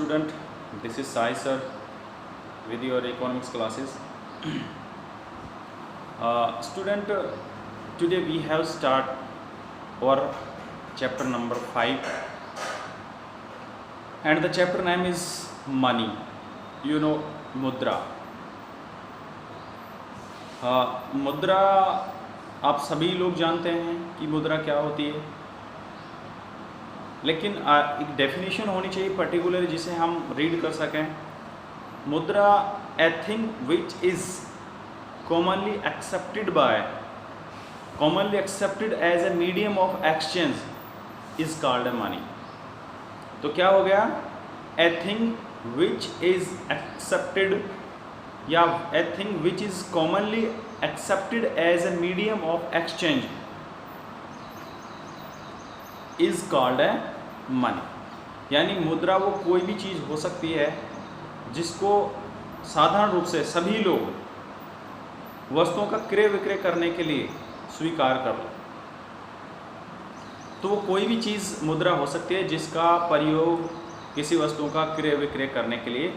student, this is Sai sir with your economics classes. Student, today we have start our chapter number 5 and the chapter name is money, you know, मुद्रा. मुद्रा आप सभी लोग जानते हैं कि मुद्रा क्या होती है, लेकिन एक डेफिनेशन होनी चाहिए पर्टिकुलर जिसे हम रीड कर सकें. मुद्रा a thing which is commonly accepted as a medium of exchange is called a money. तो क्या हो गया? A thing which is accepted या a thing which is commonly accepted as a medium of exchange is called a money. यानी मुद्रा वो कोई भी चीज़ हो सकती है जिसको साधारण रूप से सभी लोग वस्तुओं का क्रय विक्रय करने के लिए स्वीकार कर लें. तो वो कोई भी चीज़ मुद्रा हो सकती है जिसका प्रयोग किसी वस्तुओं का क्रय विक्रय करने के लिए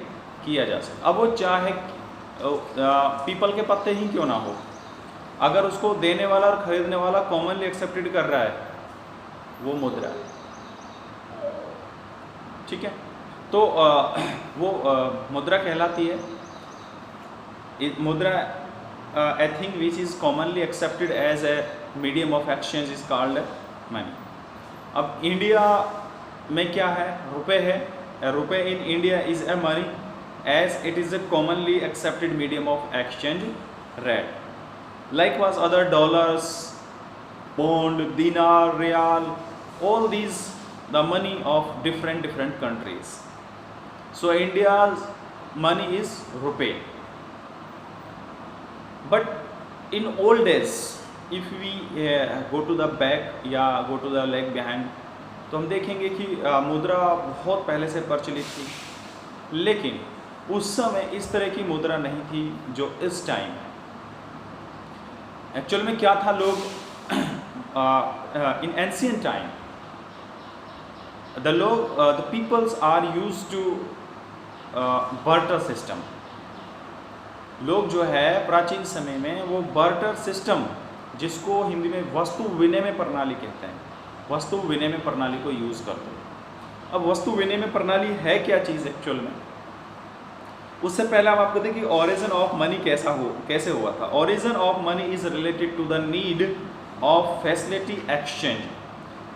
किया जा सकता. अब वो चाहे पीपल के पत्ते ही क्यों ना हो, अगर उसको देने वाला और खरीदने वाला कॉमनली एक्सेप्टेड कर रहा है वो मुद्रा है. ठीक है, तो वो मुद्रा कहलाती है. मुद्रा a thing which is commonly accepted as a medium of exchange is called money. अब इंडिया में क्या है? रुपए है. Rupaye in India is a money as it is a commonly accepted medium of exchange rate. Likewise, other dollars, bond, dinar, real, all these the money of different countries. So India's money is rupee. But in old days, if we go to the back या go to the leg behind, तो हम देखेंगे कि मुद्रा बहुत पहले से प्रचलित थी, लेकिन उस समय इस तरह की मुद्रा नहीं थी जो इस टाइम है. एक्चुअल में क्या था, लोग in ancient time the peoples are used to barter system. लोग जो है प्राचीन समय में वो बार्टर सिस्टम, जिसको हिंदी में वस्तु विनिमय प्रणाली कहते हैं, वस्तु विनिमय प्रणाली को यूज़ करते हैं. अब वस्तु विनिमय प्रणाली है क्या चीज़ एक्चुअल में? उससे पहले हम आपको देखें कि ओरिजिन ऑफ मनी कैसे हुआ था. Origin of money is related to the need of facility exchange.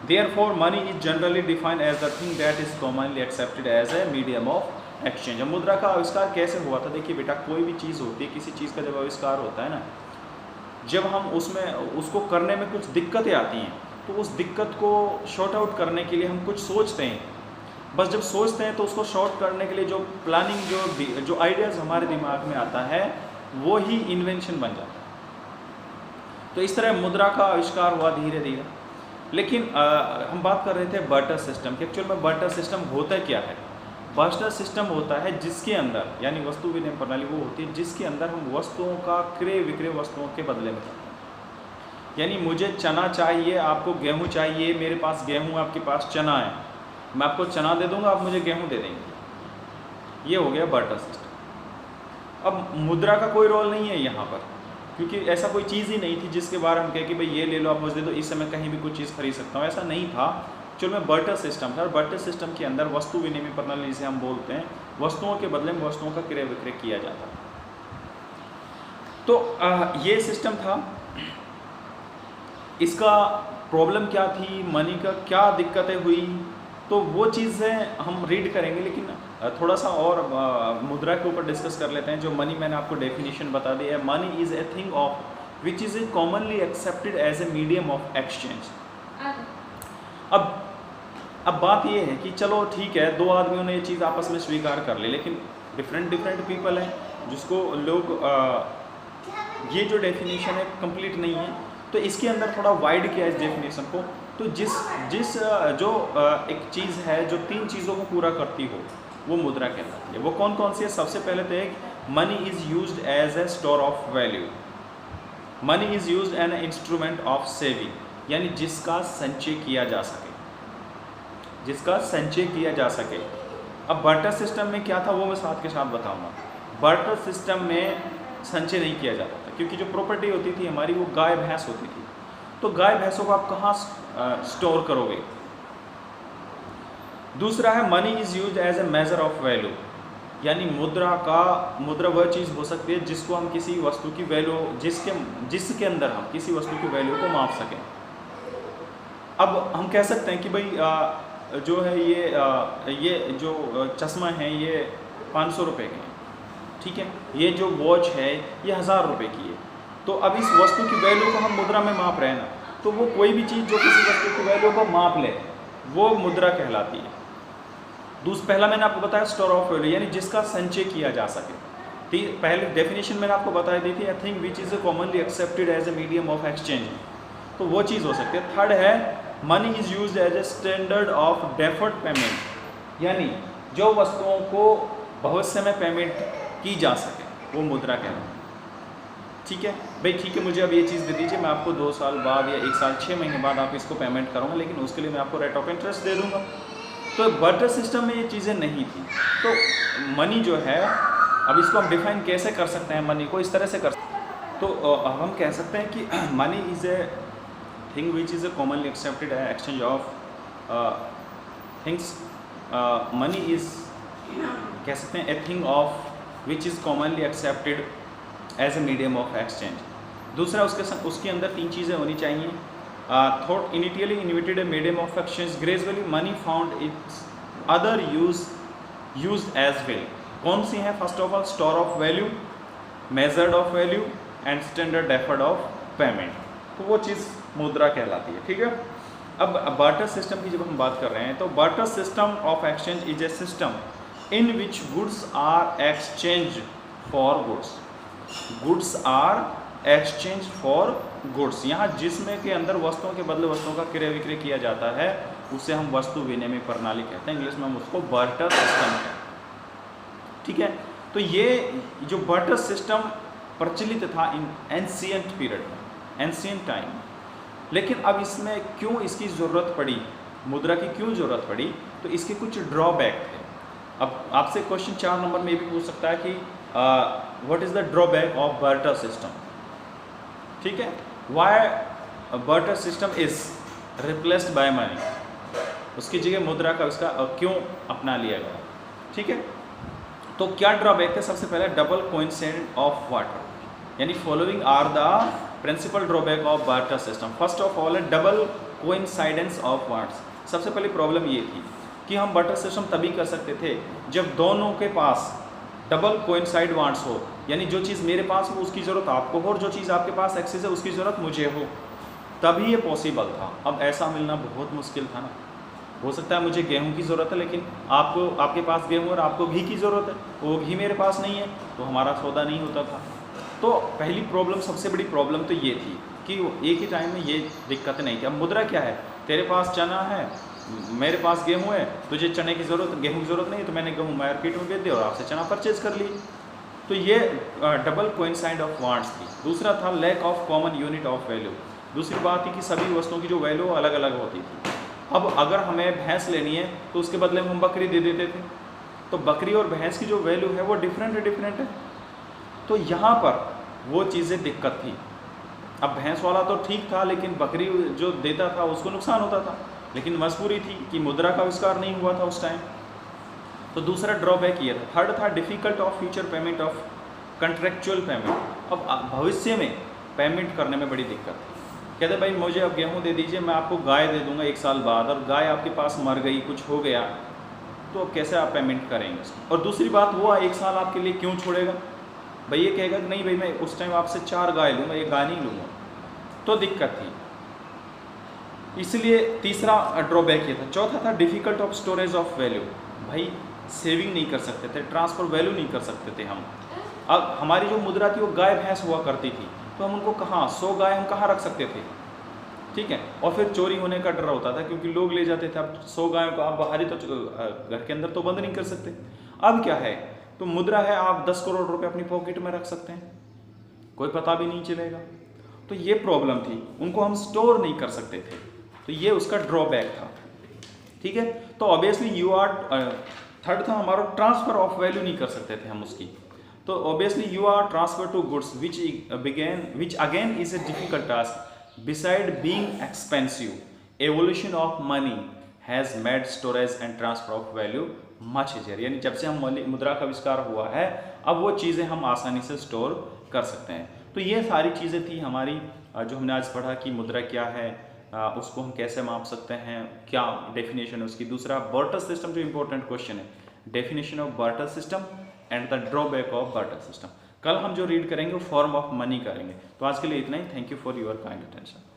Therefore money is generally defined as the thing that is commonly accepted as a medium of exchange. मुद्रा का आविष्कार कैसे हुआ था? देखिए बेटा, कोई भी चीज़ होती है, किसी चीज़ का जब आविष्कार होता है ना, जब हम उसको करने में कुछ दिक्कतें आती हैं, तो उस दिक्कत को शॉर्ट आउट करने के लिए हम कुछ सोचते हैं. बस जब सोचते हैं तो उसको शॉर्ट करने के लिए जो प्लानिंग, जो आइडियाज़ हमारे दिमाग में आता है, वो ही इन्वेंशन बन जाता है. तो इस तरह मुद्रा का आविष्कार हुआ धीरे धीरे. लेकिन हम बात कर रहे थे बार्टर सिस्टम की. एक्चुअल में बार्टर सिस्टम होता क्या है? बार्टर सिस्टम होता है जिसके अंदर, यानी वस्तु विनिमय प्रणाली वो होती है जिसके अंदर हम वस्तुओं का क्रय विक्रय वस्तुओं के बदले में करते हैं. यानी मुझे चना चाहिए, आपको गेहूँ चाहिए, मेरे पास गेहूँ, आपके पास चना है, मैं आपको चना दे दूंगा, आप मुझे गेहूं दे देंगे. ये हो गया बार्टर सिस्टम. अब मुद्रा का कोई रोल नहीं है यहाँ पर, क्योंकि ऐसा कोई चीज़ ही नहीं थी जिसके बारे में हम कहें कि भाई ये ले लो, आप मुझे दे दो, इस समय कहीं भी कुछ चीज़ खरीद सकता हूँ. ऐसा नहीं था. चलो मैं बार्टर सिस्टम था, और बार्टर सिस्टम के अंदर वस्तु विनिमय प्रणाली जिसे हम बोलते हैं, वस्तुओं के बदले में वस्तुओं का क्रय विक्रय किया जाता था. तो ये सिस्टम था. इसका प्रॉब्लम क्या थी, मनी का क्या दिक्कतें हुई, तो वो चीज़ें हम रीड करेंगे. लेकिन थोड़ा सा और मुद्रा के ऊपर डिस्कस कर लेते हैं. जो मनी, मैंने आपको डेफिनेशन बता दी है. Money is a thing of which is a commonly accepted as a medium of exchange. अब बात ये है कि चलो ठीक है, दो आदमियों ने ये चीज़ आपस में स्वीकार कर ली, लेकिन डिफरेंट पीपल हैं जिसको लोग ये जो डेफिनेशन है कंप्लीट नहीं है. तो इसके अंदर थोड़ा वाइड किया इस डेफिनेशन को. तो जिस जो एक चीज़ है जो तीन चीज़ों को पूरा करती हो, वो मुद्रा कहलाती है. वो कौन कौन सी है? सबसे पहले तो एक, money is used as a store of value. Money is used an instrument of saving, यानी जिसका संचय किया जा सके, जिसका संचय किया जा सके. अब बार्टर सिस्टम में क्या था वो मैं साथ के साथ बताऊंगा। बार्टर सिस्टम में संचय नहीं किया जाता था, क्योंकि जो प्रॉपर्टी होती थी हमारी वो गाय भैंस होती थी। तो गाय भैंसों को आप कहाँ स्टोर करोगे। दूसरा है money is use as a measure of value, यानी मुद्रा वह चीज़ हो सकती है जिसको हम किसी वस्तु की वैल्यू जिसके अंदर हम किसी वस्तु की वैल्यू को माप सकें। अब हम कह सकते हैं कि भाई जो है ये जो चश्मा है ये 500 रुपये के हैं, ठीक है, ये जो वॉच है ये 1000 रुपये की है। तो अब इस वस्तु की वैल्यू को हम मुद्रा में माप रहे हैं ना, तो वो कोई भी चीज़ जो किसी वस्तु की वैल्यू को माप ले वो मुद्रा कहलाती है। पहला मैंने आपको बताया स्टोर ऑफ वैल्यू, यानी जिसका संचय किया जा सके। पहले डेफिनेशन मैंने आपको बताई दी थी, I think which is commonly accepted as a medium of exchange, तो वो चीज़ हो सकती है। थर्ड है money is use as a standard of deferred payment, यानी जो वस्तुओं को भविष्य में पेमेंट की जा सके वो मुद्रा कहलाती है। ठीक है भाई, ठीक है, मुझे अब ये चीज़ दे दीजिए, मैं आपको 2 साल बाद या 1 साल 6 महीने बाद आप इसको पेमेंट करूँगा, लेकिन उसके लिए मैं आपको रेट ऑफ इंटरेस्ट दे दूँगा। तो बार्टर सिस्टम में ये चीज़ें नहीं थी। तो मनी जो है, अब इसको हम डिफाइन कैसे कर सकते हैं, मनी को इस तरह से कर सकते हैं। तो हम कह सकते हैं कि money is a thing which is a commonly accepted exchange of things. Money is कह सकते हैं a thing of which is commonly accepted as a medium of exchange. दूसरा उसके अंदर 3 चीज़ें होनी चाहिए। Thought initially invented a medium of exchange, gradually money found its other use as well. कौन सी हैं? First of all store of value, measured of value and standard deferred of payment. तो वो चीज़ मुद्रा कहलाती है। ठीक है, अब बार्टर सिस्टम की जब हम बात कर रहे हैं, तो barter system of exchange is a system in which goods are exchange for goods. Goods are exchange for goods, यहाँ जिसमें के अंदर वस्तुओं के बदले वस्तुओं का क्रय विक्रय किया जाता है उसे हम वस्तु विनिमय प्रणाली कहते हैं। इंग्लिश में हम उसको बार्टर सिस्टम कहते हैं। ठीक है, तो ये जो बार्टर सिस्टम प्रचलित था इन एंशिएंट पीरियड में, एंशिएंट टाइम। लेकिन अब इसमें क्यों इसकी ज़रूरत पड़ी, मुद्रा की क्यों ज़रूरत पड़ी, तो इसके कुछ ड्रॉबैक थे। अब आपसे क्वेश्चन 4 नंबर में भी पूछ सकता है कि what is the drawback of barter system. ठीक है, why barter system is replaced by money, उसकी जगह मुद्रा का इसका क्यों अपना लिया गया। ठीक है, तो क्या ड्रॉबैक है? सबसे पहले डबल कोइंसाइडेंस ऑफ वाटर, यानी following are the principal drawback of barter system. First of all है डबल कोइंसाइडेंस ऑफ वाट्स। सबसे पहली प्रॉब्लम ये थी कि हम बार्टर सिस्टम तभी कर सकते थे जब दोनों के पास डबल कोइंसाइड वांट्स हो, यानी जो चीज़ मेरे पास हो उसकी ज़रूरत आपको हो और जो चीज़ आपके पास एक्सेस है उसकी ज़रूरत मुझे हो, तभी ये पॉसिबल था। अब ऐसा मिलना बहुत मुश्किल था ना। हो सकता है मुझे गेहूं की ज़रूरत है लेकिन आपके पास गेहूं और आपको घी की ज़रूरत है, वो घी मेरे पास नहीं है, तो हमारा सौदा नहीं होता था। तो पहली प्रॉब्लम, सबसे बड़ी प्रॉब्लम तो ये थी कि एक ही टाइम में ये दिक्कतें नहीं थी। अब मुद्रा क्या है, तेरे पास चना है, मेरे पास गेहूं है, तुझे चने की ज़रूरत, गेहूं की ज़रूरत नहीं है, तो मैंने गेहूं मार्केट में बेच दिया और आपसे चना परचेज कर ली। तो ये डबल कोइंसाइड ऑफ वांट्स थी। दूसरा था lack of common unit of value. दूसरी बात थी कि सभी वस्तुओं की जो वैल्यू अलग अलग होती थी। अब अगर हमें भैंस लेनी है तो उसके बदले में हम बकरी दे देते थे, तो बकरी और भैंस की जो वैल्यू है वो डिफरेंट है। तो यहाँ पर वो चीज़ें दिक्कत थी। अब भैंस वाला तो ठीक था लेकिन बकरी जो देता था उसको नुकसान होता था, लेकिन मजबूरी थी कि मुद्रा का आविष्कार नहीं हुआ था उस टाइम। तो दूसरा ड्रॉबैक ये था। थर्ड था difficult of future payment of contractual payment. अब भविष्य में पेमेंट करने में बड़ी दिक्कत थी। कहते भाई मुझे अब गेहूं दे दीजिए, मैं आपको गाय दे दूंगा 1 साल बाद, और गाय आपके पास मर गई, कुछ हो गया, तो अब कैसे आप पेमेंट करेंगे उसको। और दूसरी बात, वो 1 साल आपके लिए क्यों छोड़ेगा भाई, ये कहेगा कि नहीं भाई मैं उस टाइम आपसे 4 गाय लूँगा, ये गाय नहीं लूँगा, तो दिक्कत थी। इसलिए तीसरा ड्रॉबैक ये था। चौथा था difficult of storage of value. भाई सेविंग नहीं कर सकते थे, ट्रांसफ़र वैल्यू नहीं कर सकते थे हम। अब हमारी जो मुद्रा थी वो गाय भैंस हुआ करती थी, तो हम उनको कहाँ 100 गाय हम कहाँ रख सकते थे। ठीक है, और फिर चोरी होने का डर होता था क्योंकि लोग ले जाते थे। अब 100 गायों को आप बाहरी तो घर के अंदर तो बंद नहीं कर सकते। अब क्या है, तो मुद्रा है, आप 10 करोड़ रुपए अपनी पॉकेट में रख सकते हैं, कोई पता भी नहीं चलेगा। तो ये प्रॉब्लम थी, उनको हम स्टोर नहीं कर सकते थे, तो ये उसका ड्रॉबैक था। ठीक है, तो ऑब्वियसली थर्ड था हमारा ट्रांसफर ऑफ वैल्यू नहीं कर सकते थे हम उसकी। तो obviously you are transfer to goods which again is a difficult task beside being expensive evolution of money has made storage and transfer of value much easier. यानी जब से हम मुद्रा का आविष्कार हुआ है अब वो चीज़ें हम आसानी से स्टोर कर सकते हैं। तो ये सारी चीज़ें थी हमारी जो हमने आज पढ़ा कि मुद्रा क्या है, उसको हम कैसे माप सकते हैं, क्या डेफिनेशन है उसकी। दूसरा बार्टर सिस्टम जो इंपॉर्टेंट क्वेश्चन है, definition of barter system and the drawback of barter system. कल हम जो रीड करेंगे वो फॉर्म ऑफ मनी करेंगे। तो आज के लिए इतना ही। Thank you for your kind attention.